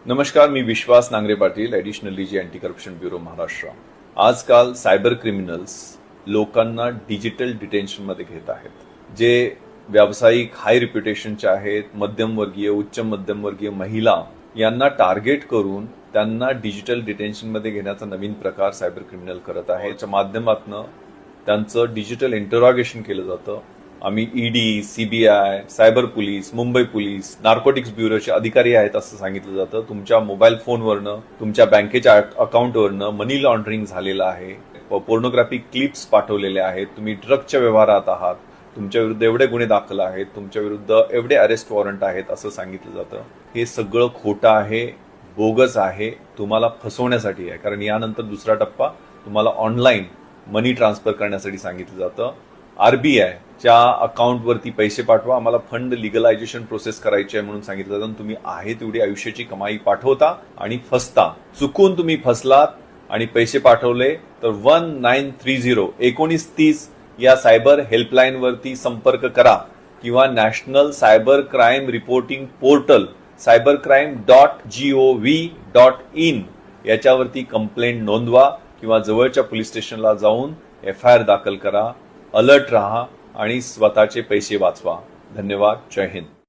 नमस्कार, मी विश्वास नांगरे पाटील, ॲडिशनल डीजी anti corruption bureau Maharashtra. आजकाल cyber criminals लोकांना डिजिटल डिटेन्शनमध्ये घेत आहेत. जे व्यावसायिक हाय रिप्युटेशनचे आहेत, मध्यमवर्गीय, उच्च मध्यमवर्गीय महिला यांना टार्गेट करून त्यांना डिजिटल डिटेन्शनमध्ये घेण्याचा नवीन प्रकार सायबर क्रिमिनल करत आहे. याच्या माध्यमातून त्यांचं डिजिटल इंटरॉगेशन केलं जातं. आम्ही ED, CBI, cyber police, Mumbai police, narcotics ब्युरोचे अधिकारी आहेत असं सांगितलं जातं. तुमच्या मोबाईल फोनवरनं, तुमच्या बँकेच्या अकाउंटवरनं मनी लॉन्ड्रिंग झालेलं आहे. पोर्नोग्राफी क्लिप्स पाठवलेल्या आहेत. तुम्ही ड्रगच्या व्यवहारात आहात. तुमच्या विरुद्ध एवढे गुन्हे दाखल आहेत. तुमच्या विरुद्ध एवढे अरेस्ट वॉरंट आहेत असं सांगितलं जातं. हे सगळं खोटं आहे, बोगस आहे, तुम्हाला फसवण्यासाठी आहे. कारण यानंतर दुसरा टप्पा तुम्हाला ऑनलाईन मनी ट्रान्सफर करण्यासाठी सांगितलं जातं. आरबीआयच्या अकाउंटवरती पैसे पाठवा, आम्हाला फंड लिगलायझेशन प्रोसेस करायची आहे म्हणून सांगितलं जातं. तुम्ही आहे तेवढी आयुष्याची कमाई पाठवता आणि फसता. चुकून तुम्ही फसलात आणि पैसे पाठवले तर 1930 या सायबर हेल्पलाईनवरती संपर्क करा किंवा national cyber crime reporting portal cybercrime.gov.in याच्यावरती कंप्लेंट नोंदवा किंवा जवळच्या पोलीस स्टेशनला जाऊन FIR दाखल करा. अलर्ट रहा आणि स्वतःचे पैसे वाचवा. धन्यवाद. जय हिंद.